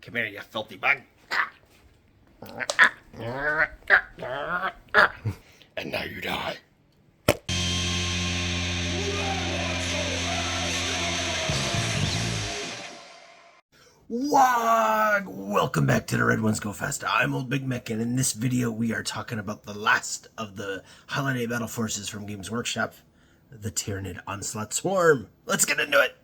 Come here, you filthy bug. And now you die. Welcome back to the Red Ones Go Fast. I'm old Big Mek, and in this video we are talking about the last of the holiday battle forces from Games Workshop, the Tyranid Onslaught Swarm. Let's get into it!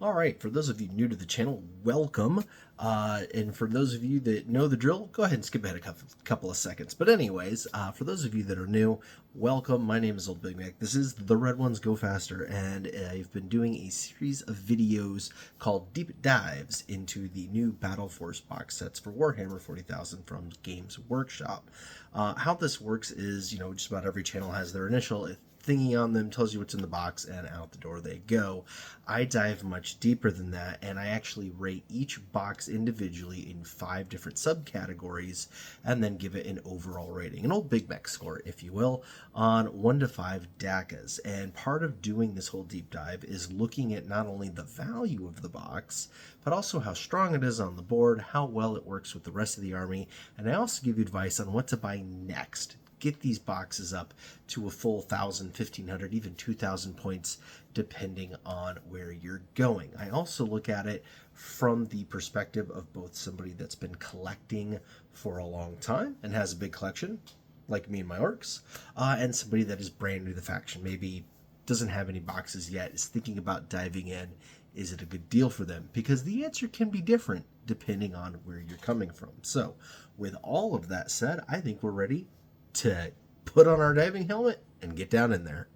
Alright, for those of you new to the channel, welcome. And for those of you that know the drill, go ahead and skip ahead a couple of seconds. But anyways, for those of you that are new, welcome. My name is Old Big Mek. This is the Red Ones Go Faster, and I've been doing a series of videos called Deep Dives into the new Battle Force box sets for Warhammer 40,000 from Games Workshop. How this works is, just about every channel has their initial thingy on them, tells you what's in the box, and out the door they go. I dive much deeper than that, and I actually rate each box individually in 5 different subcategories, and then give it an overall rating, an old Big Mek score, if you will, on 1 to 5 Dakkas. And part of doing this whole deep dive is looking at not only the value of the box, but also how strong it is on the board, how well it works with the rest of the army, and I also give you advice on what to buy next. Get these boxes up to a full 1,000, 1,500, even 2,000 points, depending on where you're going. I also look at it from the perspective of both somebody that's been collecting for a long time and has a big collection, like me and my orcs, and somebody that is brand new to the faction, maybe doesn't have any boxes yet, is thinking about diving in. Is it a good deal for them? Because the answer can be different depending on where you're coming from. So with all of that said, I think we're ready to put on our diving helmet and get down in there.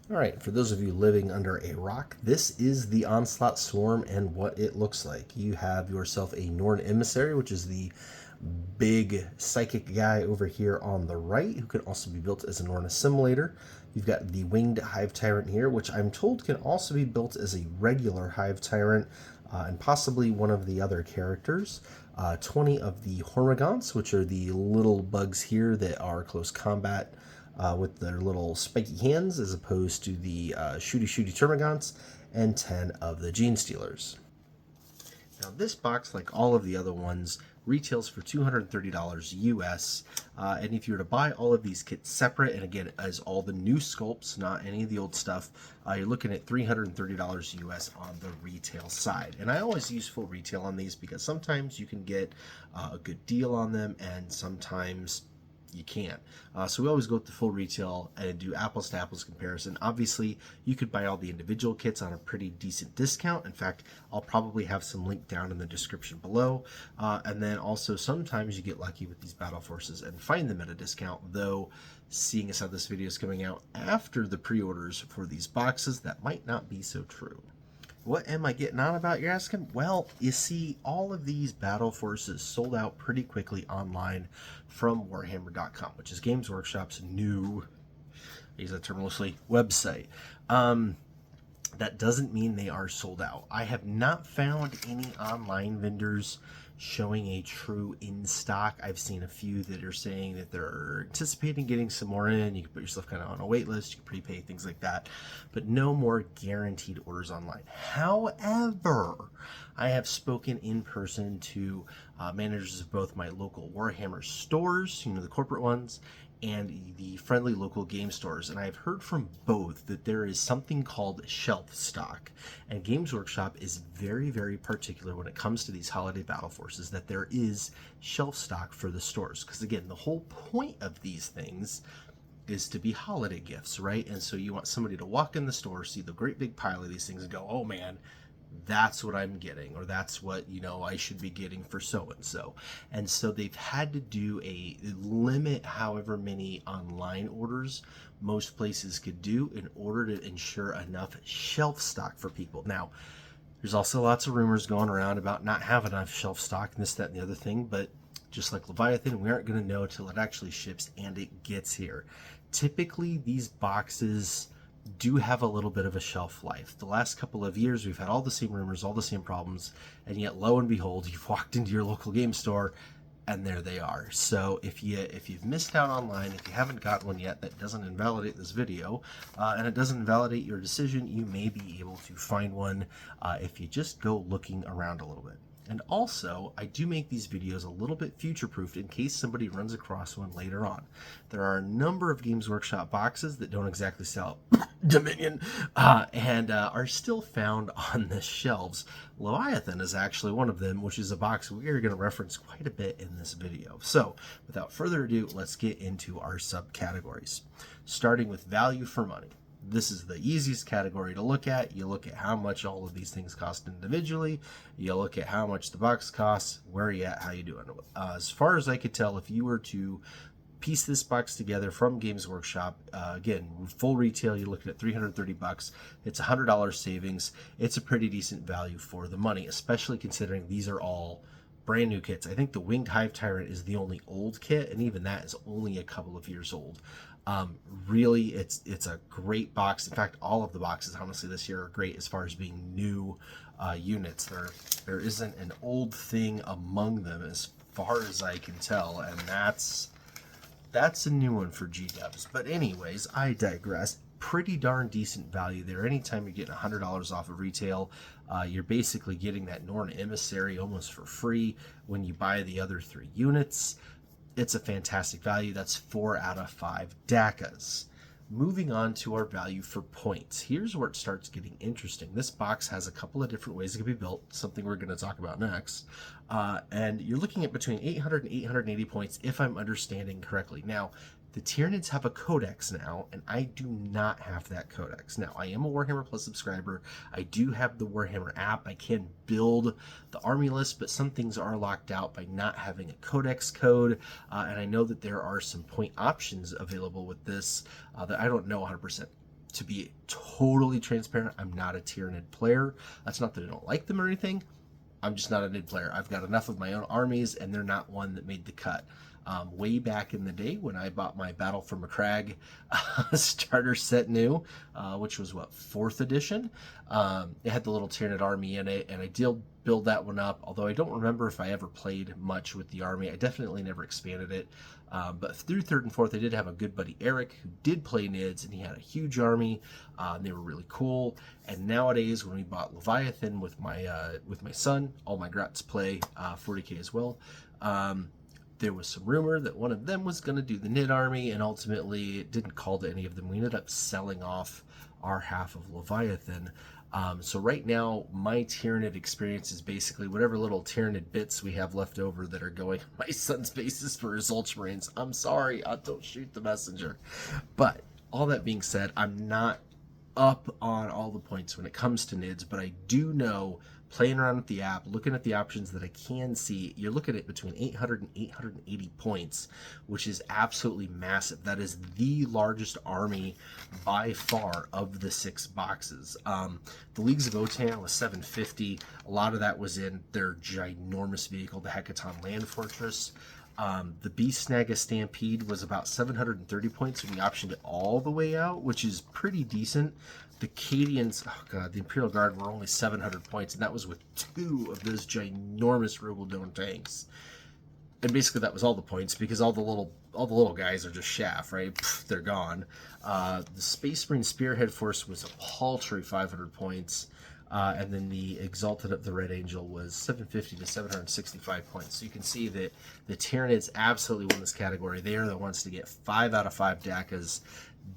Alright, for those of you living under a rock, this is the Onslaught Swarm and what it looks like. You have yourself a Norn Emissary, which is the big psychic guy over here on the right, who can also be built as a Norn Assimilator. You've got the Winged Hive Tyrant here, which I'm told can also be built as a regular Hive Tyrant, and possibly one of the other characters. 20 of the Hormagaunts, which are the little bugs here that are close combat with their little spiky hands, as opposed to the shooty Termagants, and 10 of the Gene Stealers. Now this box, like all of the other ones, retails for $230 US, and if you were to buy all of these kits separate, and again as all the new sculpts, not any of the old stuff, you're looking at $330 US on the retail side. And I always use full retail on these because sometimes you can get a good deal on them and sometimes you can't. So we always go with the full retail and do apples to apples comparison. Obviously, you could buy all the individual kits on a pretty decent discount. In fact, I'll probably have some linked down in the description below. And then also sometimes you get lucky with these battle forces and find them at a discount, though seeing as how this video is coming out after the pre-orders for these boxes, that might not be so true. What am I getting on about, you're asking? Well, you see, all of these battle forces sold out pretty quickly online from Warhammer.com, which is Games Workshop's new, I use that term loosely, website. That doesn't mean they are sold out. I have not found any online vendors showing a true in stock. I've seen a few that are saying that they're anticipating getting some more in. You can put yourself kind of on a wait list, you can prepay, things like that, but no more guaranteed orders online. However, I have spoken in person to managers of both my local Warhammer stores, the corporate ones, and the friendly local game stores, and I've heard from both that there is something called shelf stock, and Games Workshop is very, very particular when it comes to these holiday battle forces that there is shelf stock for the stores, because again, the whole point of these things is to be holiday gifts, right? And so you want somebody to walk in the store, see the great big pile of these things, and go, oh man, that's what I'm getting, or that's what, I should be getting for so-and-so. And so they've had to do a limit however many online orders most places could do in order to ensure enough shelf stock for people. Now, there's also lots of rumors going around about not having enough shelf stock and this, that, and the other thing, but just like Leviathan, we aren't going to know until it actually ships and it gets here. Typically, these boxes do have a little bit of a shelf life. The last couple of years, we've had all the same rumors, all the same problems, and yet lo and behold, you've walked into your local game store and there they are. So if you've missed out online, if you haven't got one yet, that doesn't invalidate this video, and it doesn't invalidate your decision. You may be able to find one if you just go looking around a little bit. And also, I do make these videos a little bit future-proofed in case somebody runs across one later on. There are a number of Games Workshop boxes that don't exactly sell Dominion and are still found on the shelves. Leviathan is actually one of them, which is a box we are going to reference quite a bit in this video. So, without further ado, let's get into our subcategories. Starting with value for money. This is the easiest category to look at. You look at how much all of these things cost individually. You look at how much the box costs. Where are you at? How you doing? As far as I could tell, if you were to piece this box together from Games Workshop, again, full retail, you're looking at $330. It's $100 savings. It's a pretty decent value for the money, especially considering these are all brand new kits. I think the Winged Hive Tyrant is the only old kit, and even that is only a couple of years old. Really, it's a great box. In fact, all of the boxes, honestly, this year are great as far as being new units. There isn't an old thing among them as far as I can tell, and that's a new one for G-Dubs. But anyways, I digress. Pretty darn decent value there. Anytime you're getting $100 off of retail, you're basically getting that Norn Emissary almost for free when you buy the other 3 units. It's a fantastic value. That's 4 out of 5 Dakkas. Moving on to our value for points. Here's where it starts getting interesting. This box has a couple of different ways it can be built, something we're going to talk about next. And you're looking at between 800 and 880 points, if I'm understanding correctly. Now, the Tyranids have a codex now, and I do not have that codex. Now, I am a Warhammer Plus subscriber. I do have the Warhammer app. I can build the army list, but some things are locked out by not having a codex code. And I know that there are some point options available with this that I don't know 100%. To be totally transparent, I'm not a Tyranid player. That's not that I don't like them or anything. I'm just not a Nid player. I've got enough of my own armies, and they're not one that made the cut. Way back in the day when I bought my Battle for Macragge starter set new, which was what, 4th edition. It had the little Tyranid army in it, and I did build that one up, although I don't remember if I ever played much with the army. I definitely never expanded it. But through 3rd and 4th, I did have a good buddy, Eric, who did play Nids, and he had a huge army, and they were really cool. And nowadays, when we bought Leviathan with my son, all my grats play 40k as well. There was some rumor that one of them was going to do the Nid army, and ultimately it didn't call to any of them. We ended up selling off our half of Leviathan. So right now, my Tyranid experience is basically whatever little Tyranid bits we have left over that are going on my son's bases for his Ultramarines. I'm sorry, I don't shoot the messenger. But all that being said, I'm not up on all the points when it comes to Nids, but I do know, playing around with the app, looking at the options that I can see, you're looking at between 800 and 880 points, which is absolutely massive. That is the largest army by far of the 6 boxes. The Leagues of Otan was 750. A lot of that was in their ginormous vehicle, the Hecaton Land Fortress. The Beast Snaga Stampede was about 730 points when we optioned it all the way out, which is pretty decent. The Cadians, oh god, the Imperial Guard were only 700 points, and that was with 2 of those ginormous Rogaldone tanks. And basically that was all the points, because all the little guys are just chaff, right? Pfft, they're gone. The Space Marine Spearhead Force was a paltry 500 points. And then the Exalted of the Red Angel was 750 to 765 points. So you can see that the Tyranids absolutely won this category. They are the ones to get 5 out of 5 Dakkas.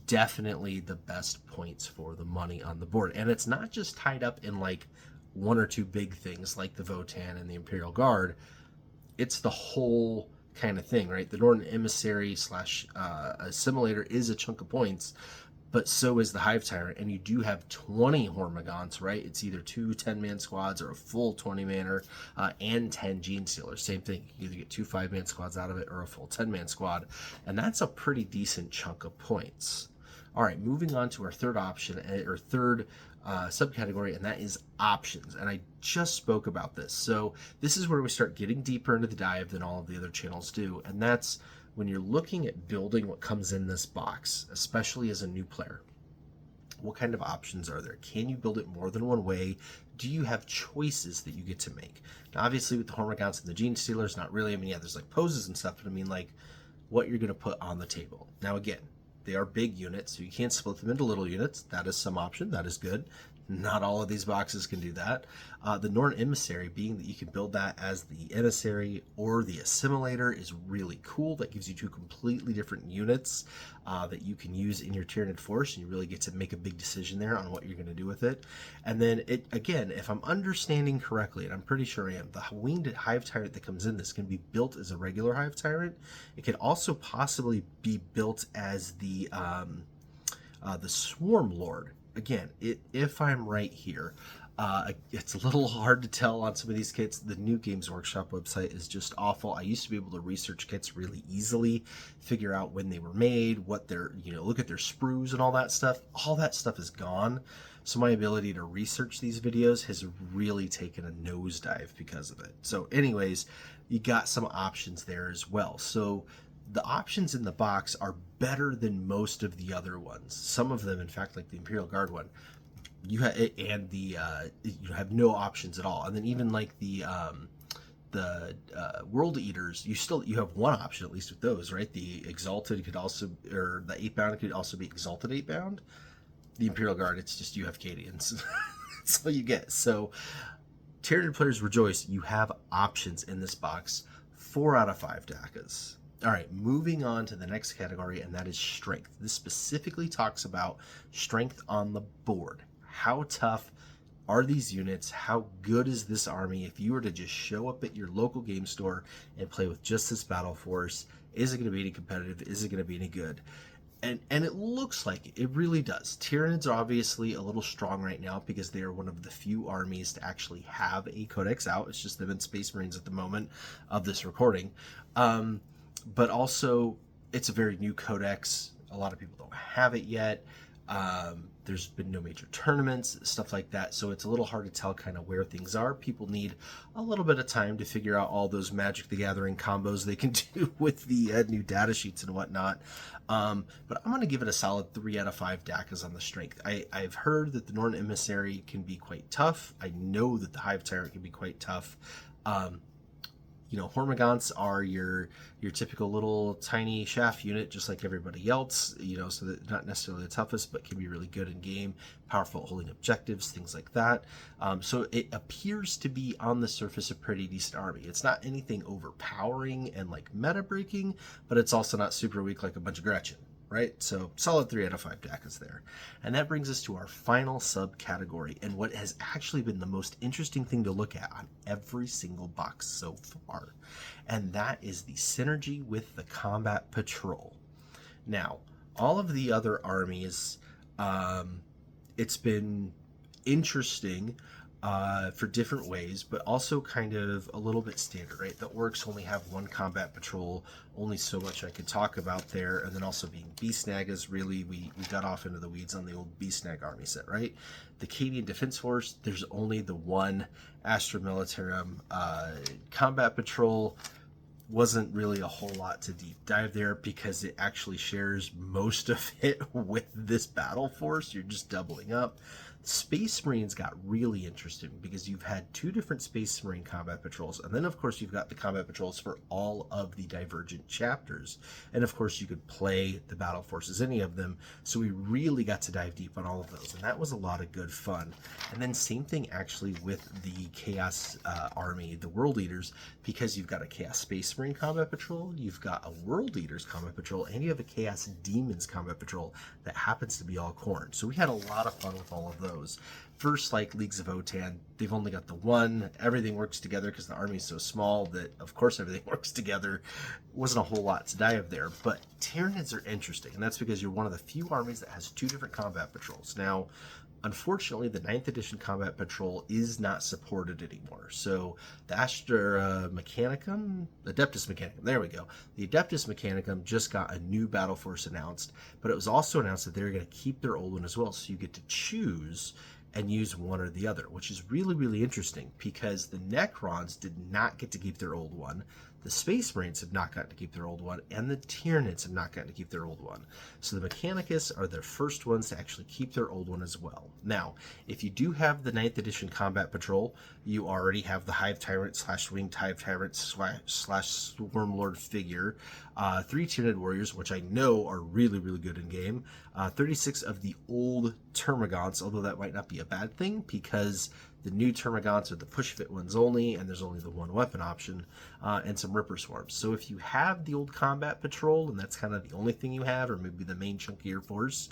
Definitely the best points for the money on the board. And it's not just tied up in like 1 or 2 big things like the Votan and the Imperial Guard. It's the whole kind of thing, right? The Northern Emissary / Assimilator is a chunk of points, but so is the Hive Tyrant, and you do have 20 Hormagaunts, right? It's either 2 10-man squads or a full 20-manner, and 10 Gene Stealers. Same thing. You can either get 2 5-man squads out of it or a full 10-man squad, and that's a pretty decent chunk of points. All right, moving on to our third option, or third subcategory, and that is options. And I just spoke about this. So this is where we start getting deeper into the dive than all of the other channels do, and that's when you're looking at building what comes in this box, especially as a new player. What kind of options are there? Can you build it more than one way? Do you have choices that you get to make? Now, obviously, with the Hormagaunts and the Gene Stealers, not really. I mean, yeah, there's like poses and stuff, but I mean, like, what you're going to put on the table. Now, again, they are big units, so you can't split them into little units. That is some option. That is good. Not all of these boxes can do that. The Norn Emissary, being that you can build that as the Emissary or the Assimilator, is really cool. That gives you two completely different units that you can use in your Tyranid force, and you really get to make a big decision there on what you're going to do with it. And then, again, if I'm understanding correctly, and I'm pretty sure I am, the Winged Hive Tyrant that comes in this can be built as a regular Hive Tyrant. It can also possibly be built as the Swarm Lord. Again, if I'm right here, it's a little hard to tell on some of these kits. The new Games Workshop website is just awful. I used to be able to research kits really easily, figure out when they were made, what their, look at their sprues and all that stuff. All that stuff is gone. So my ability to research these videos has really taken a nosedive because of it. So anyways, you got some options there as well. So the options in the box are better than most of the other ones. Some of them, in fact, like the Imperial Guard one, you have, and the you have no options at all. And then even like the World Eaters, you have one option at least with those, right? The Exalted could also, or the 8-bound could also be Exalted 8-bound. The Imperial Guard, it's just you have Cadians. That's all you get. So Tyranid players rejoice. You have options in this box. 4 out of 5 Dakkas. All right, moving on to the next category, and that is strength. This specifically talks about strength on the board. How tough are these units? How good is this army? If you were to just show up at your local game store and play with just this battle force, is it going to be any competitive? Is it going to be any good? And it looks like it. It really does. Tyranids are obviously a little strong right now because they are one of the few armies to actually have a codex out. It's just them and Space Marines at the moment of this recording. But also, it's a very new codex. A lot of people don't have it yet. There's been no major tournaments, stuff like that. So it's a little hard to tell kind of where things are. People need a little bit of time to figure out all those Magic the Gathering combos they can do with the new data sheets and whatnot. But I'm going to give it a solid 3 out of 5 Dakkas on the strength. I've heard that the Norn Emissary can be quite tough. I know that the Hive Tyrant can be quite tough. Hormagaunts are your typical little tiny shaft unit, just like everybody else, so they're not necessarily the toughest, but can be really good in game, powerful at holding objectives, things like that. So it appears to be on the surface a pretty decent army. It's not anything overpowering and like meta breaking, but it's also not super weak like a bunch of Gretchen. Right? So solid 3 out of 5 Dakkas there. And that brings us to our final subcategory and what has actually been the most interesting thing to look at on every single box so far. And that is the synergy with the combat patrol. Now, all of the other armies, it's been interesting for different ways, but also kind of a little bit standard, right? The orcs only have 1 combat patrol, only so much I could talk about there, and then also being beast nagas, really, we got off into the weeds on the old beast nag army set, right? The Cadian Defense Force, there's only the 1 Astra Militarum combat patrol. Wasn't really a whole lot to deep dive there because it actually shares most of it with this battle force. You're just doubling up. Space Marines got really interesting because you've had 2 different Space Marine combat patrols, and then of course you've got the combat patrols for all of the divergent chapters, and of course you could play the battle forces, any of them, so we really got to dive deep on all of those, and that was a lot of good fun. And then same thing actually with the Chaos Army, the World Eaters, because you've got a Chaos Space Marine combat patrol, you've got a World Eaters combat patrol, and you have a Chaos Demons combat patrol that happens to be all Khorne. So we had a lot of fun with all of those. First, like Leagues of Otan, they've only got the 1. Everything works together because the army is so small that, of course, everything works together. Wasn't a whole lot to dive there, but Tyranids are interesting, and that's because you're one of the few armies that has 2 different combat patrols. Now, unfortunately, the 9th edition combat patrol is not supported anymore. So the Astra Mechanicum, Adeptus Mechanicum, there we go. The Adeptus Mechanicum just got a new battle force announced, but it was also announced that they're going to keep their old one as well. So you get to choose and use one or the other, which is really, really interesting because the Necrons did not get to keep their old one. The Space Marines have not gotten to keep their old one, and the Tyranids have not gotten to keep their old one. So the Mechanicus are the first ones to actually keep their old one as well. Now, if you do have the 9th edition Combat Patrol, you already have the Hive Tyrant / Winged Hive Tyrant / Swarmlord figure, 3 Tyranid Warriors, which I know are really, really good in game, 36 of the old Termagants, although that might not be a bad thing because the new Termagants are the push fit ones only, and there's only the one weapon option, and some Ripper Swarms. So if you have the old Combat Patrol, and that's kind of the only thing you have, or maybe the main chunk of your force,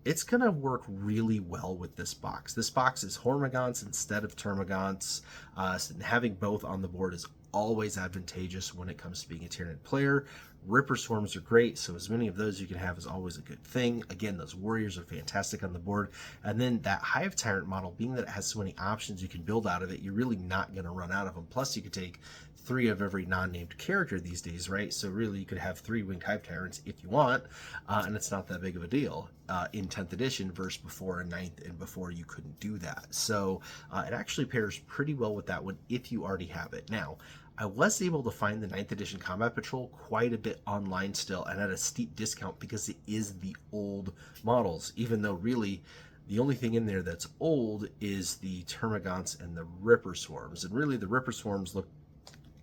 it's going to work really well with this box. This box is Hormagaunts instead of Termagants, and having both on the board is always advantageous when it comes to being a Tyranid player. Ripper Swarms are great, so as many of those you can have is always a good thing. Again, those Warriors are fantastic on the board. And then that Hive Tyrant model, being that it has so many options you can build out of it, you're really not going to run out of them. Plus, you could take 3 of every non-named character these days, right? So really, you could have 3 Winged Hive Tyrants if you want, and it's not that big of a deal in 10th edition versus before in 9th, and before you couldn't do that. So it actually pairs pretty well with that one if you already have it. Now, I was able to find the 9th edition Combat Patrol quite a bit online still, and at a steep discount because it is the old models, even though really the only thing in there that's old is the Termagants and the Ripper Swarms. And really the Ripper Swarms look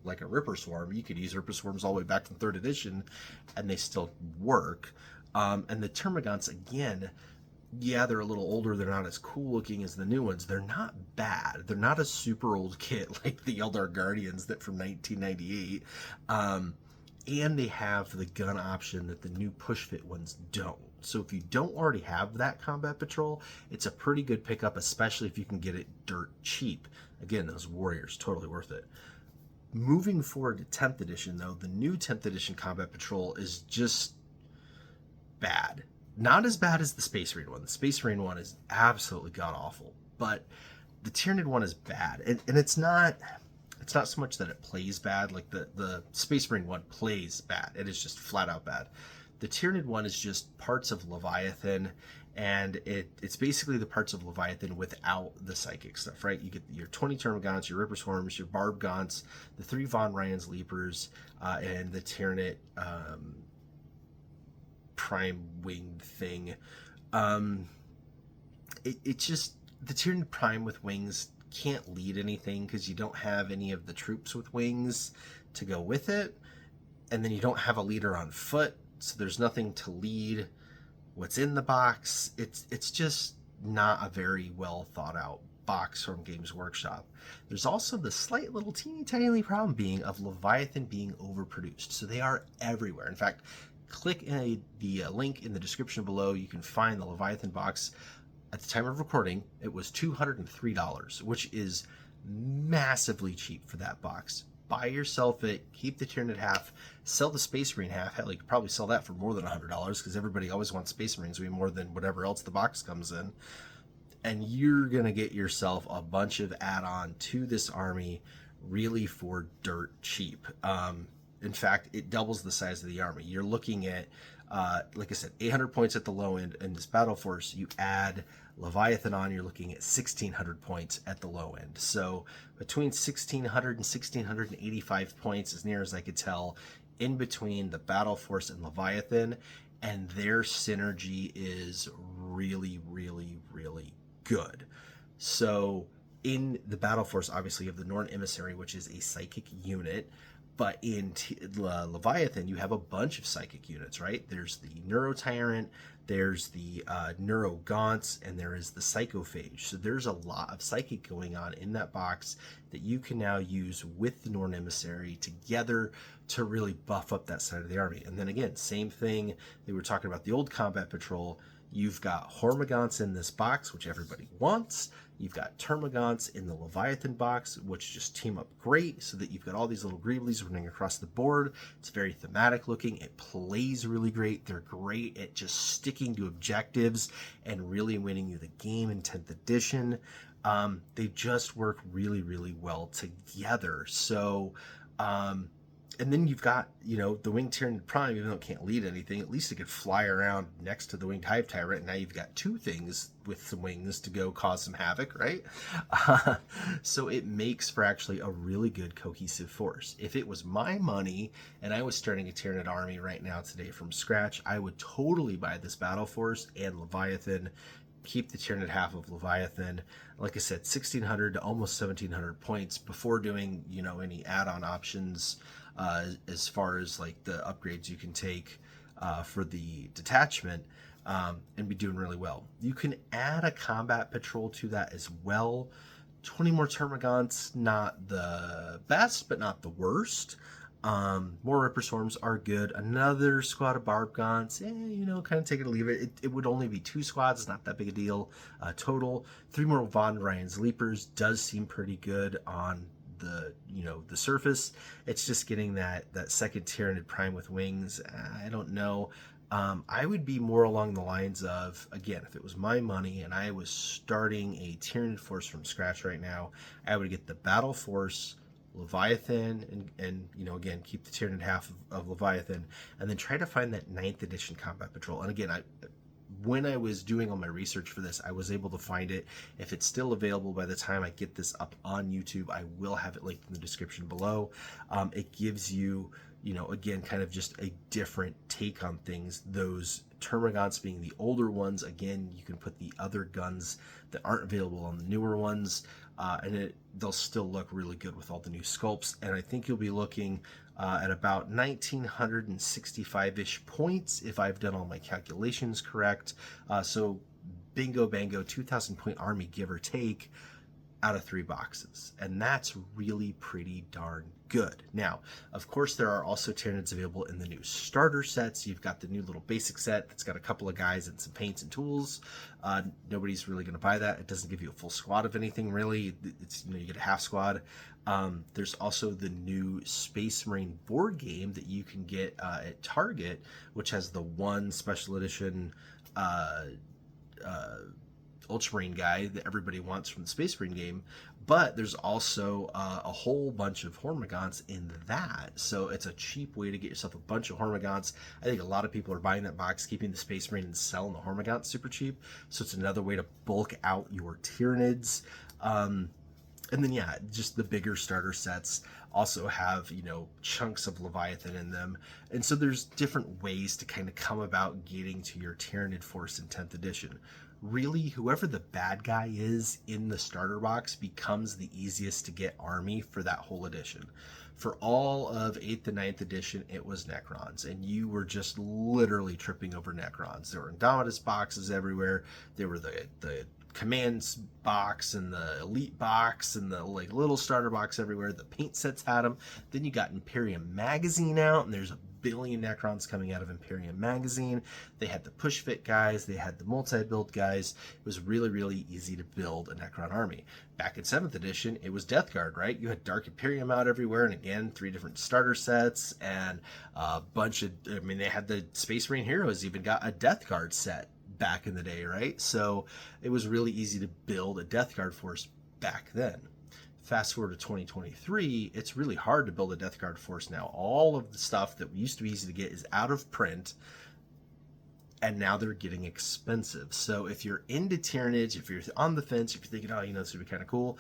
like a Ripper Swarm. You could use Ripper Swarms all the way back from 3rd edition and they still work. And the Termagants, again, yeah, they're a little older. They're not as cool looking as the new ones. They're not bad. They're not a super old kit like the Eldar Guardians that from 1998. And they have the gun option that the new push fit ones don't. So if you don't already have that Combat Patrol, it's a pretty good pickup, especially if you can get it dirt cheap. Again, those Warriors, totally worth it. Moving forward to 10th edition, though, the new 10th edition Combat Patrol is just bad. Not as bad as the Space Marine one. The Space Marine one is absolutely god-awful, but the Tyranid one is bad. And it's not so much that it plays bad, like the Space Marine one plays bad. It is just flat out bad. The Tyranid one is just parts of Leviathan, and it's basically the parts of Leviathan without the psychic stuff, right? You get your 20 Termagants, your Ripper Swarms, your Barb Gaunts, the 3 Von Ryan's Leapers, and the Tyranid prime winged thing. It just, the Tyranid prime with wings can't lead anything because you don't have any of the troops with wings to go with it, and then you don't have a leader on foot, so there's nothing to lead what's in the box. It's just not a very well thought out box from Games Workshop. There's also the slight little teeny tiny problem being of Leviathan being overproduced, so they are everywhere. In fact, click the link in the description below. You can find the Leviathan box. At the time of recording, it was $203, which is massively cheap for that box. Buy yourself it, keep the Tyranid half, sell the Space Marine half. Hell, you could probably sell that for more than $100 because everybody always wants Space Marines way more than whatever else the box comes in. And you're going to get yourself a bunch of add-on to this army really for dirt cheap. In fact, it doubles the size of the army. You're looking at, like I said, 800 points at the low end. In this battle force, you add Leviathan on, you're looking at 1,600 points at the low end. So between 1,600 and 1,685 points, as near as I could tell, in between the battle force and Leviathan, and their synergy is really, really, really good. So in the battle force, obviously, you have the Norn Emissary, which is a psychic unit. But in Leviathan, you have a bunch of psychic units, right? There's the Neuro Tyrant, there's the Neuro Gaunts, and there is the Psychophage. So there's a lot of psychic going on in that box that you can now use with the Norn Emissary together to really buff up that side of the army. And then again, same thing. They were talking about the old Combat Patrol. You've got Hormagaunts in this box, which everybody wants. You've got Termagants in the Leviathan box, which just team up great so that you've got all these little Greeblies running across the board. It's very thematic looking. It plays really great. They're great at just sticking to objectives and really winning you the game in 10th edition. They just work really, really well together. So And then you've got, the Winged Tyranid Prime, even though it can't lead anything, at least it could fly around next to the Winged Hive Tyrant. Now you've got two things with some wings to go cause some havoc, right? So it makes for actually a really good cohesive force. If it was my money and I was starting a Tyranid army right now today from scratch, I would totally buy this Battle Force and Leviathan, keep the Tyranid half of Leviathan. Like I said, 1,600 to almost 1,700 points before doing, any add-on options as far as like the upgrades you can take for the detachment, and be doing really well. You can add a combat patrol to that as well. 20 more Termagants, not the best, but not the worst. More Ripper Swarms are good. Another squad of Barbgants, kind of take it or leave it. It would only be 2 squads, it's not that big a deal. Total, 3 more Von Ryan's Leapers does seem pretty good on the the surface. It's just getting that second Tyranid Prime with wings. I don't know. I would be more along the lines of, again, if it was my money and I was starting a Tyranid force from scratch right now, I would get the Battle Force, Leviathan, and again, keep the Tyranid half of Leviathan, and then try to find that 9th edition combat patrol. And again, when I was doing all my research for this, I was able to find it. If it's still available by the time I get this up on YouTube, I will have it linked in the description below. It gives you, again, kind of just a different take on things. Those Termagants being the older ones, again, you can put the other guns that aren't available on the newer ones, and they'll still look really good with all the new sculpts. And I think you'll be looking at about 1,965-ish points if I've done all my calculations correct. So bingo bango, 2,000 point army, give or take, out of 3 boxes, and that's really pretty darn good. Now, of course, there are also Tyranids available in the new starter sets. You've got the new little basic set that's got a couple of guys and some paints and tools. Nobody's really going to buy that. It doesn't give you a full squad of anything, really. It's you get a half squad. There's also the new Space Marine board game that you can get at Target, which has the one special edition Ultramarine guy that everybody wants from the Space Marine game, but there's also a whole bunch of Hormagaunts in that, so it's a cheap way to get yourself a bunch of Hormagaunts. I think a lot of people are buying that box, keeping the Space Marine and selling the Hormagaunts super cheap, so it's another way to bulk out your Tyranids. And then, yeah, just the bigger starter sets also have, chunks of Leviathan in them. And so there's different ways to kind of come about getting to your Tyranid force in 10th edition. Really, whoever the bad guy is in the starter box becomes the easiest to get army for that whole edition. For all of 8th and 9th edition, it was Necrons, and you were just literally tripping over Necrons. There were Indomitus boxes everywhere. There were the commands box and the elite box and the little starter box everywhere. The paint sets had them. Then you got Imperium magazine out, and there's a billion Necrons coming out of Imperium magazine. They had the push fit guys, they had the multi-build guys. It was really, really easy to build a Necron army. Back in 7th edition, it was Death Guard, right? You had Dark Imperium out everywhere, and again, 3 different starter sets and a bunch of, they had the Space Marine heroes even got a Death Guard set back in the day, right? So it was really easy to build a Death Guard force back then. Fast forward to 2023, it's really hard to build a Death Guard force now. All of the stuff that used to be easy to get is out of print, and now they're getting expensive. So if you're into Tyranids, if you're on the fence, if you're thinking, oh, this would be kind of cool,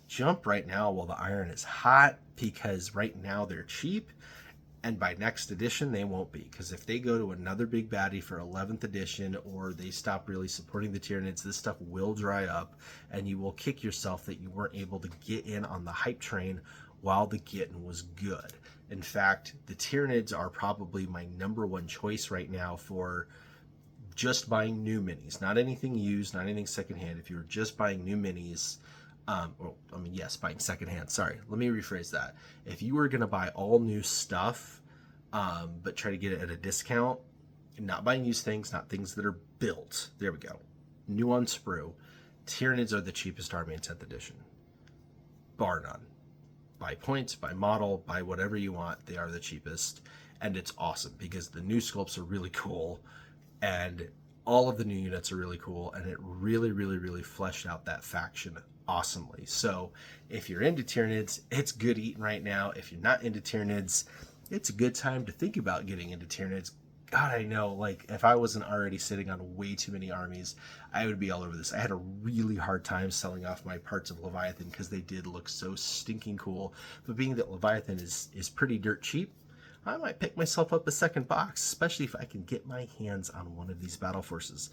jump right now while the iron is hot, because right now they're cheap. And by next edition, they won't be, because if they go to another big baddie for 11th edition, or they stop really supporting the Tyranids, this stuff will dry up, and you will kick yourself that you weren't able to get in on the hype train while the getting was good. In fact, the Tyranids are probably my #1 choice right now for just buying new minis, not anything used, not anything secondhand. If you're just buying new minis, yes, buying secondhand. Sorry, let me rephrase that. If you were going to buy all new stuff, but try to get it at a discount, not buying used things, not things that are built. There we go. New on sprue. Tyranids are the cheapest army in 10th edition. Bar none. Buy points, buy model, buy whatever you want. They are the cheapest. And it's awesome because the new sculpts are really cool. And all of the new units are really cool. And it really, really, really fleshed out that faction awesomely. So if you're into Tyranids, it's good eating right now. If you're not into Tyranids, it's a good time to think about getting into Tyranids. God, I know, like, if I wasn't already sitting on way too many armies, I would be all over this. I had a really hard time selling off my parts of Leviathan because they did look so stinking cool. But being that Leviathan is pretty dirt cheap, I might pick myself up a second box, especially if I can get my hands on one of these battle forces.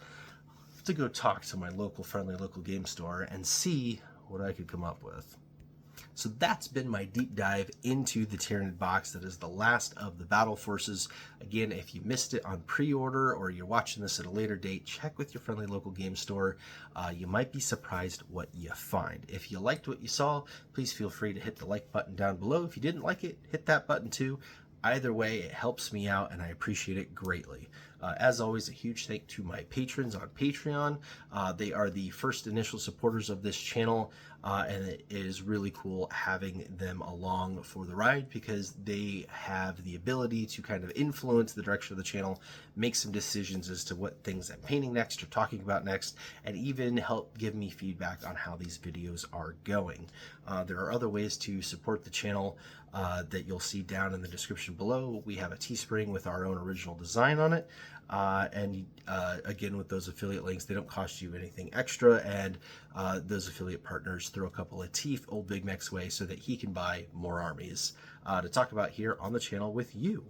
I'll have to go talk to my friendly local game store and see what I could come up with. So that's been my deep dive into the Tyranid box. That is the last of the battle forces. Again, if you missed it on pre-order or you're watching this at a later date, check with your friendly local game store. You might be surprised what you find. If you liked what you saw, please feel free to hit the like button down below. If you didn't like it, hit that button too. Either way, it helps me out and I appreciate it greatly. As always, a huge thank to my patrons on Patreon. They are the first initial supporters of this channel, and it is really cool having them along for the ride because they have the ability to kind of influence the direction of the channel, make some decisions as to what things I'm painting next or talking about next, and even help give me feedback on how these videos are going. There are other ways to support the channel that you'll see down in the description below. We have a Teespring with our own original design on it. Again, with those affiliate links, they don't cost you anything extra, and those affiliate partners throw a couple of teeth old Big Mek's way so that he can buy more armies to talk about here on the channel with you.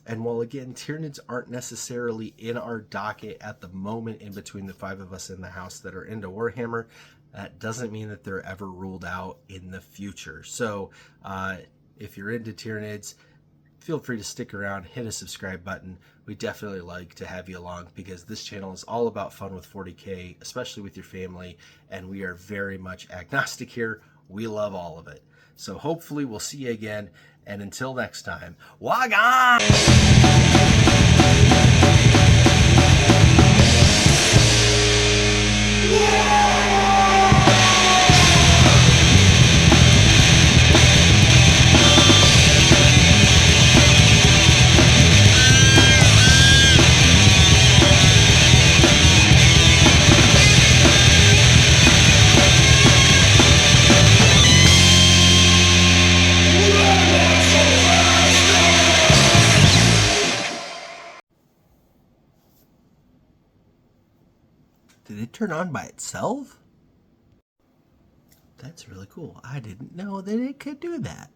And while again, Tyranids aren't necessarily in our docket at the moment in between the 5 of us in the house that are into Warhammer, that doesn't mean that they're ever ruled out in the future. So if you're into Tyranids, feel free to stick around, hit a subscribe button. We definitely like to have you along because this channel is all about fun with 40K, especially with your family, and we are very much agnostic here. We love all of it. So hopefully we'll see you again, and until next time, Wagon! Did it turn on by itself? That's really cool. I didn't know that it could do that.